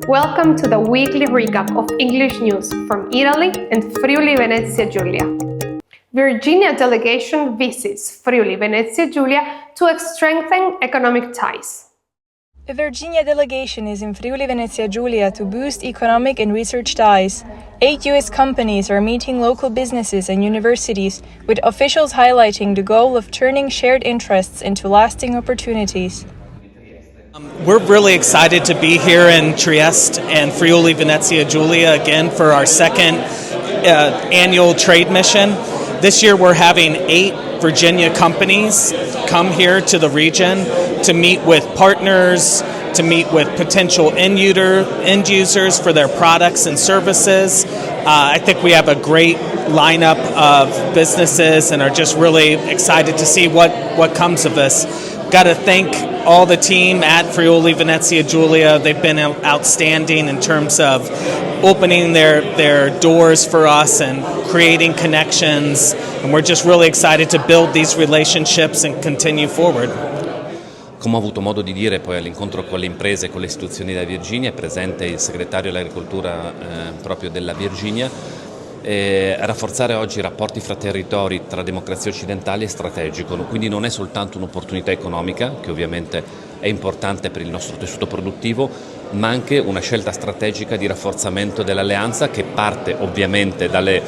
Welcome to the weekly recap of English news from Italy and Friuli Venezia Giulia. Virginia delegation visits Friuli Venezia Giulia to strengthen economic ties. The Virginia delegation is in Friuli Venezia Giulia to boost economic and research ties. 8 U.S. companies are meeting local businesses and universities, with officials highlighting the goal of turning shared interests into lasting opportunities. We're really excited to be here in Trieste and Friuli Venezia Giulia again for our second annual trade mission. This year we're having 8 Virginia companies come here to the region to meet with partners, to meet with potential end users for their products and services. I think we have a great lineup of businesses and are just really excited to see what comes of this. Got to thank all the team at Friuli Venezia Giulia. They've been outstanding in terms of opening their doors for us and creating connections, and we're just really excited to build these relationships and continue forward. Come ho avuto modo di dire poi all'incontro con le imprese e con le istituzioni della Virginia, è presente il segretario dell'agricoltura proprio della Virginia. Rafforzare oggi i rapporti fra territori, tra democrazie occidentali è strategico, quindi non è soltanto un'opportunità economica, che ovviamente è importante per il nostro tessuto produttivo, ma anche una scelta strategica di rafforzamento dell'alleanza che parte ovviamente dalle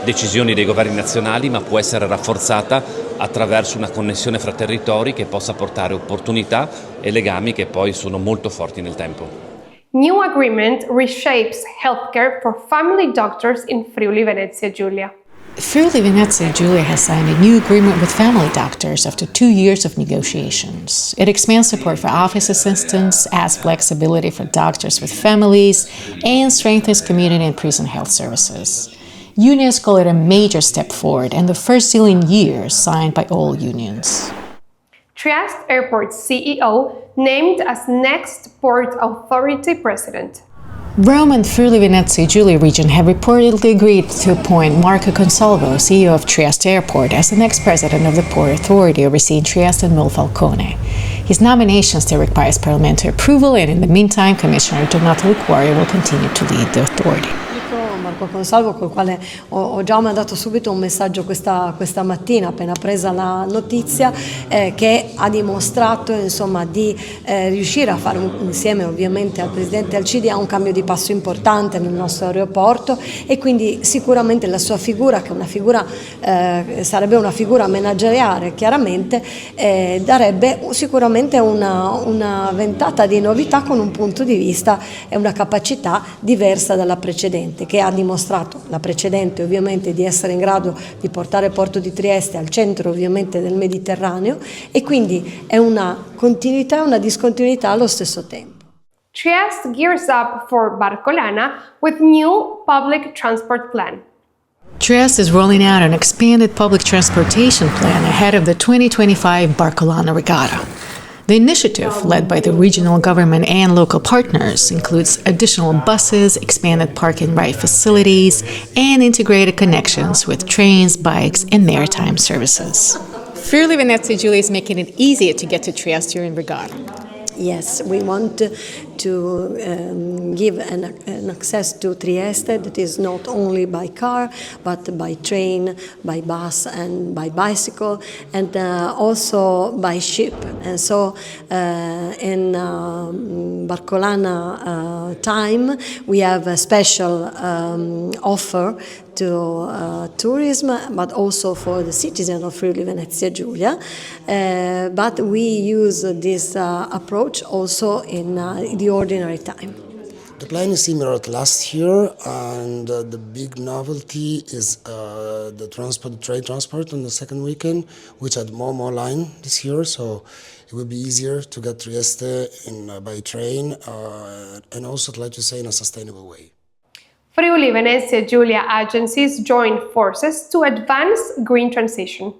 decisioni dei governi nazionali, ma può essere rafforzata attraverso una connessione fra territori che possa portare opportunità e legami che poi sono molto forti nel tempo. New agreement reshapes healthcare for family doctors in Friuli Venezia Giulia. Friuli Venezia Giulia has signed a new agreement with family doctors after 2 years of negotiations. It expands support for office assistants, adds flexibility for doctors with families, and strengthens community and prison health services. Unions call it a major step forward and the first deal in years signed by all unions. Trieste Airport CEO named as next Port Authority president. Rome and Friuli Venezia Giulia region have reportedly agreed to appoint Marco Consalvo, CEO of Trieste Airport, as the next president of the Port Authority overseeing Trieste and Monfalcone. His nomination still requires parliamentary approval, and in the meantime, Commissioner Donato Liquori will continue to lead the authority. Marco Consalvo, col quale ho già mandato subito un messaggio questa mattina appena presa la notizia, che ha dimostrato insomma di riuscire a fare insieme ovviamente al Presidente Alcidi un cambio di passo importante nel nostro aeroporto, e quindi sicuramente la sua figura, che è una figura sarebbe una figura manageriale chiaramente, darebbe sicuramente una ventata di novità con un punto di vista e una capacità diversa dalla precedente, che ha dimostrato la precedente ovviamente di essere in grado di portare Porto di Trieste al centro ovviamente del Mediterraneo, e quindi è una continuità e una discontinuità allo stesso tempo. Trieste gears up for Barcolana with new public transport plan. Trieste is rolling out an expanded public transportation plan ahead of the 2025 Barcolana Regatta. The initiative, led by the regional government and local partners, includes additional buses, expanded park and ride facilities, and integrated connections with trains, bikes, and maritime services. Friuli Venezia Giulia is making it easier to get to Trieste during Regatta. Yes, we want to give an access to Trieste that is not only by car, but by train, by bus, and by bicycle, and also by ship. And so in Barcolana time, we have a special offer to tourism, but also for the citizens of Friuli Venezia Giulia. But we use this approach also in the ordinary time. The plan is similar to last year, and the big novelty is the train transport on the second weekend, which had more line this year, so it will be easier to get Trieste by train, and also, I'd like to say, in a sustainable way. Friuli Venezia Giulia agencies join forces to advance green transition.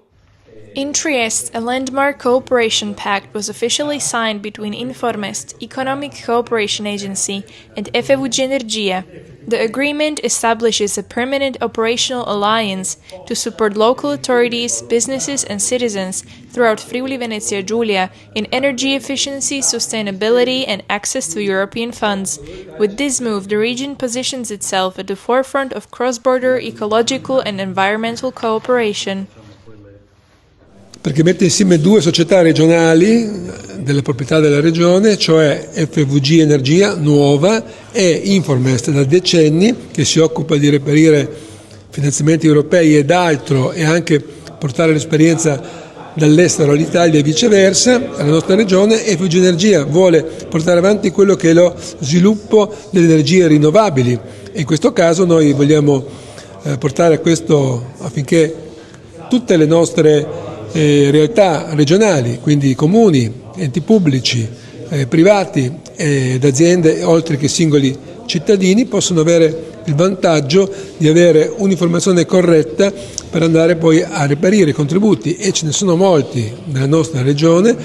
In Trieste, a landmark cooperation pact was officially signed between Informest, Economic Cooperation Agency, and FVG Energia. The agreement establishes a permanent operational alliance to support local authorities, businesses and citizens throughout Friuli Venezia Giulia in energy efficiency, sustainability and access to European funds. With this move, the region positions itself at the forefront of cross-border ecological and environmental cooperation. Perché mette insieme due società regionali delle proprietà della regione, cioè FVG Energia nuova e Informest da decenni, che si occupa di reperire finanziamenti europei ed altro e anche portare l'esperienza dall'estero all'Italia e viceversa alla nostra regione. FVG Energia vuole portare avanti quello che è lo sviluppo delle energie rinnovabili e in questo caso noi vogliamo portare a questo affinché tutte le nostre realtà regionali, quindi comuni, enti pubblici, privati ed aziende, oltre che singoli cittadini, possono avere il vantaggio di avere un'informazione corretta per andare poi a reperire contributi, e ce ne sono molti nella nostra regione,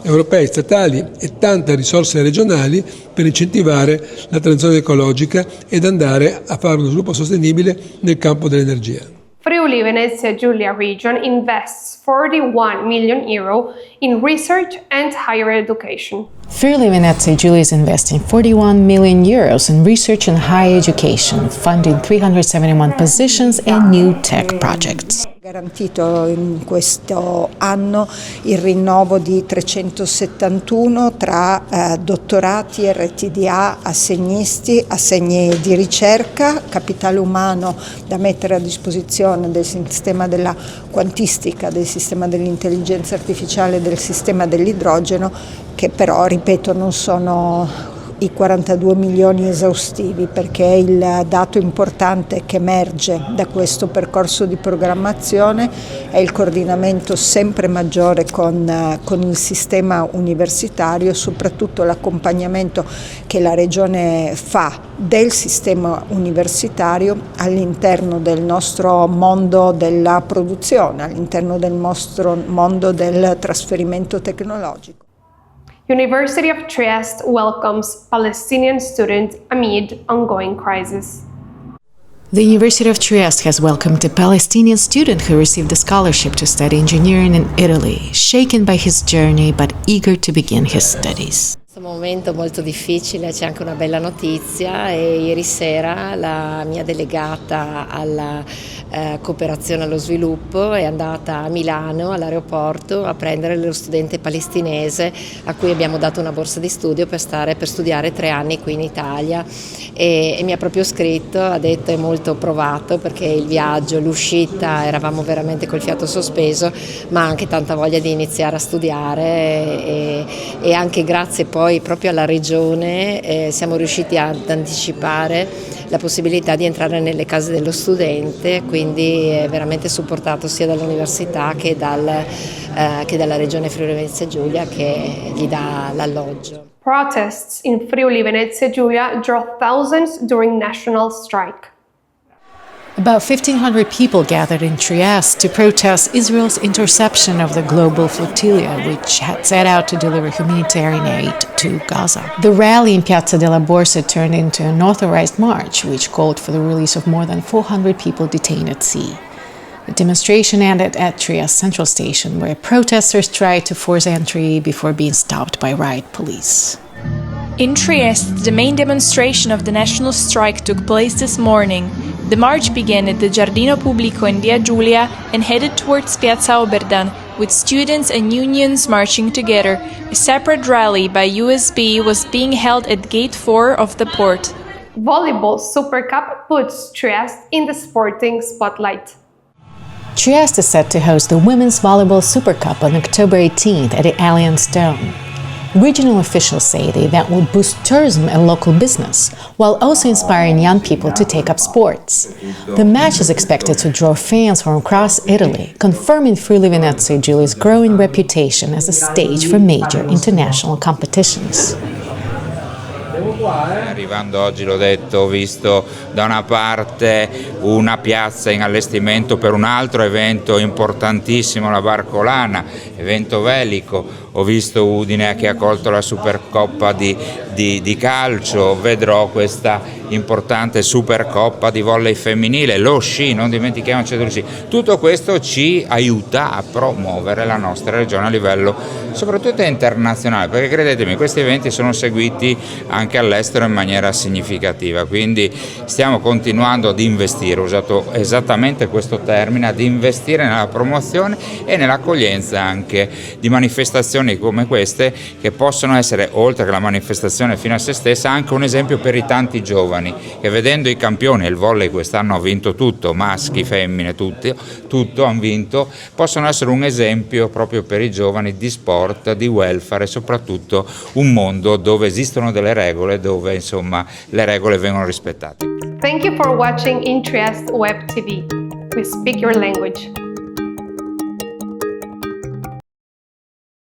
europei, statali e tante risorse regionali per incentivare la transizione ecologica ed andare a fare uno sviluppo sostenibile nel campo dell'energia. Friuli Venezia Giulia region invests 41 million euro in research and higher education. Friuli Venezia Giulia is investing 41 million euros in research and higher education, funding 371 positions and new tech projects. Garantito in questo anno il rinnovo di 371 tra dottorati, RTDA, assegnisti, assegni di ricerca, capitale umano da mettere a disposizione del sistema della quantistica, del sistema dell'intelligenza artificiale, del sistema dell'idrogeno, che però, ripeto, non sono i 42 milioni esaustivi, perché il dato importante che emerge da questo percorso di programmazione è il coordinamento sempre maggiore con il sistema universitario e soprattutto l'accompagnamento che la Regione fa del sistema universitario all'interno del nostro mondo della produzione, all'interno del nostro mondo del trasferimento tecnologico. University of Trieste welcomes Palestinian students amid ongoing crisis. The University of Trieste has welcomed a Palestinian student who received a scholarship to study engineering in Italy, shaken by his journey but eager to begin his studies. In questo momento molto difficile c'è anche una bella notizia, e ieri sera la mia delegata alla cooperazione allo sviluppo è andata a Milano all'aeroporto a prendere lo studente palestinese a cui abbiamo dato una borsa di studio per studiare 3 anni qui in Italia, e mi ha proprio scritto, ha detto è molto provato perché il viaggio, l'uscita, eravamo veramente col fiato sospeso, ma anche tanta voglia di iniziare a studiare e anche grazie poi proprio alla Regione siamo riusciti ad anticipare la possibilità di entrare nelle case dello studente, quindi è veramente supportato sia dall'università che dalla Regione Friuli Venezia Giulia, che gli dà l'alloggio. Protests in Friuli Venezia Giulia draw thousands during national strike. About 1,500 people gathered in Trieste to protest Israel's interception of the global flotilla, which had set out to deliver humanitarian aid to Gaza. The rally in Piazza della Borsa turned into an authorized march, which called for the release of more than 400 people detained at sea. The demonstration ended at Trieste Central Station, where protesters tried to force entry before being stopped by riot police. In Trieste, the main demonstration of the national strike took place this morning. The march began at the Giardino Pubblico in Via Giulia and headed towards Piazza Oberdan, with students and unions marching together. A separate rally by USB was being held at Gate 4 of the port. Volleyball Super Cup puts Trieste in the sporting spotlight. Trieste is set to host the Women's Volleyball Super Cup on October 18th at the Allianz Dome. Regional officials say the event will boost tourism and local business, while also inspiring young people to take up sports. The match is expected to draw fans from across Italy, confirming Friuli Venezia Giulia's growing reputation as a stage for major international competitions. Arrivando oggi, l'ho detto, ho visto da una parte una piazza in allestimento per un altro evento importantissimo, la Barcolana, evento velico. Ho visto Udine che ha accolto la Supercoppa di calcio, vedrò questa importante Supercoppa di volley femminile, lo sci, non dimentichiamoci dello sci. Tutto questo ci aiuta a promuovere la nostra regione a livello soprattutto internazionale, perché credetemi, questi eventi sono seguiti anche all'estero in maniera significativa, quindi stiamo continuando ad investire, ho usato esattamente questo termine, ad investire nella promozione e nell'accoglienza anche di manifestazioni come queste, che possono essere, oltre che la manifestazione fino a se stessa, anche un esempio per i tanti giovani che, vedendo i campioni, il volley quest'anno ha vinto tutto, maschi, femmine, tutto hanno vinto, possono essere un esempio proprio per i giovani di sport, di welfare e soprattutto un mondo dove esistono delle regole, dove insomma le regole vengono rispettate. Thank you for watching in Trieste Web TV. We speak your language.